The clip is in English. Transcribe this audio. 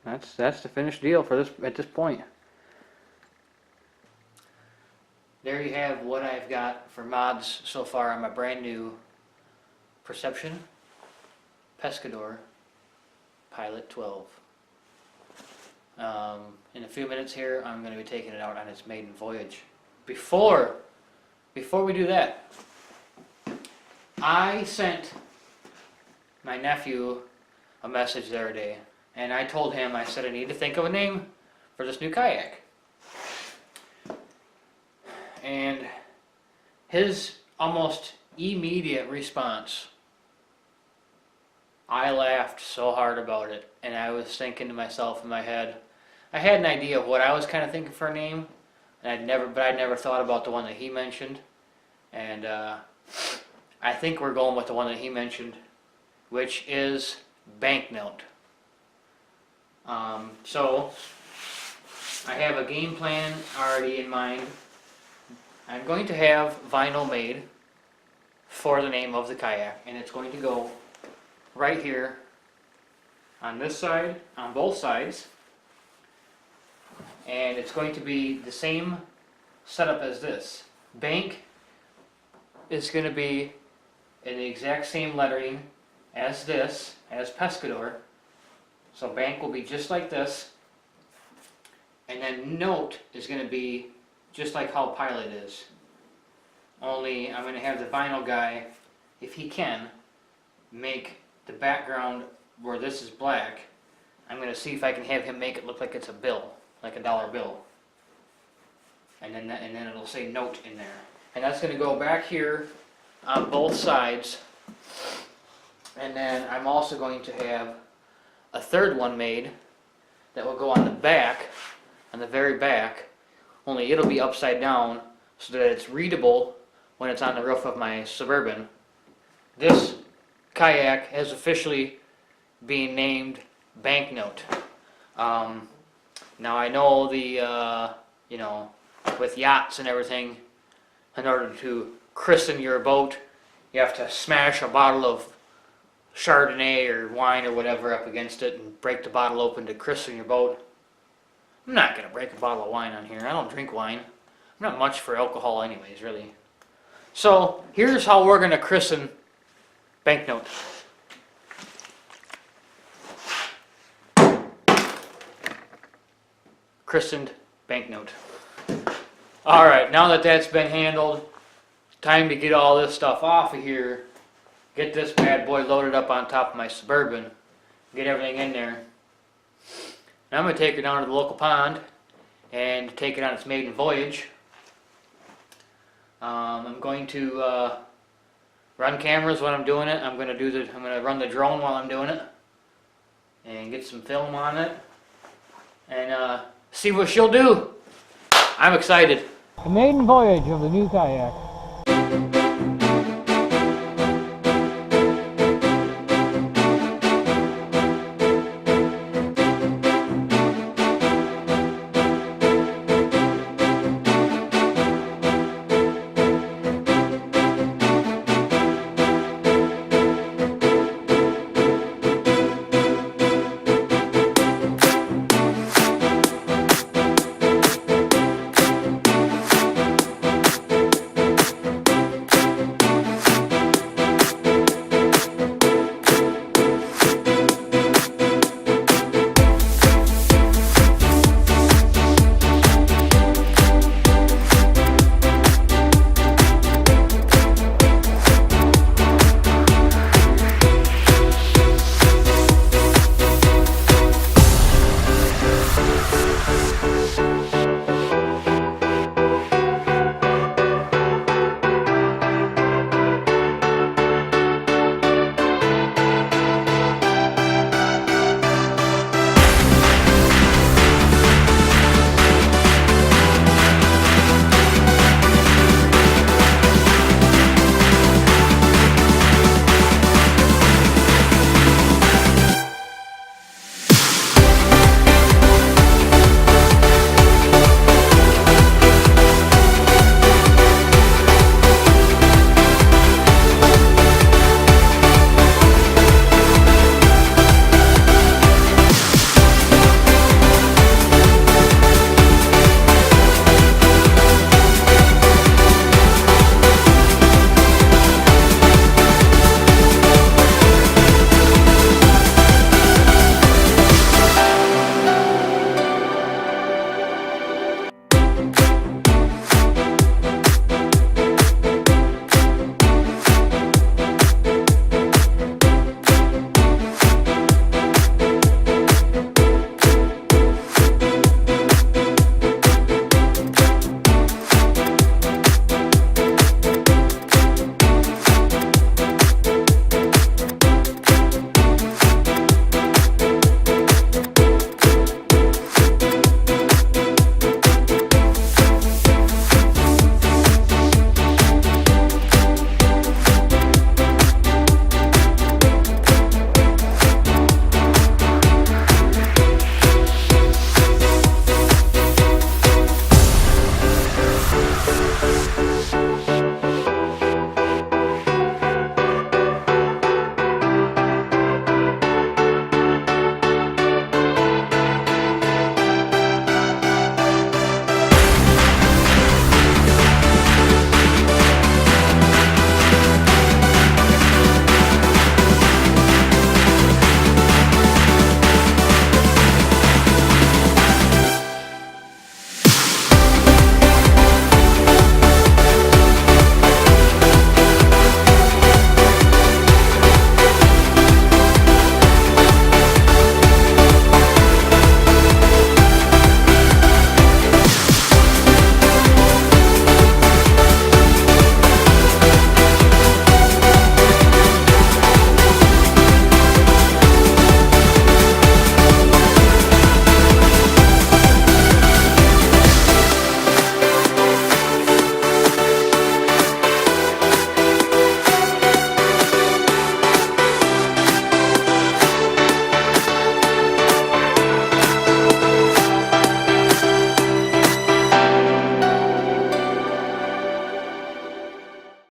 that's the finished deal for this at this point. There you have what I've got for mods so far on my brand new Perception Pescador Pilot 12. In a few minutes here, I'm going to be taking it out on its maiden voyage. Before we do that, I sent my nephew a message the other day, and I told him, I said I need to think of a name for this new kayak. And his almost immediate response, I laughed so hard about it, and I was thinking to myself in my head, I had an idea of what I was kind of thinking for a name, and I'd never thought about the one that he mentioned, and I think we're going with the one that he mentioned, which is Banknote. So I have a game plan already in mind. I'm going to have vinyl made for the name of the kayak, and it's going to go right here on this side, on both sides, and it's going to be the same setup as this. Bank is going to be in the exact same lettering as this, as Pescador. So bank will be just like this, and then note is going to be just like how Pilot is. Only I'm going to have the vinyl guy, if he can, make the background where this is black. I'm going to see if I can have him make it look like it's a bill, like a dollar bill. And then it'll say note in there. And that's going to go back here on both sides. And then I'm also going to have a third one made that will go on the back, on the very back, only it'll be upside down so that it's readable when it's on the roof of my Suburban. This kayak has officially been named Banknote. Now I know the, you know, with yachts and everything, in order to christen your boat, you have to smash a bottle of Chardonnay or wine or whatever up against it and break the bottle open to christen your boat. I'm not going to break a bottle of wine on here. I don't drink wine. I'm not much for alcohol anyways, really. So here's how we're going to christen Banknote. Christened Banknote. Alright, now that that's been handled, time to get all this stuff off of here. Get this bad boy loaded up on top of my Suburban. Get everything in there. Now I'm going to take it down to the local pond and take it on its maiden voyage. I'm going to run cameras when I'm doing it. I'm going to run the drone while I'm doing it and get some film on it and see what she'll do. I'm excited. The maiden voyage of the new kayak.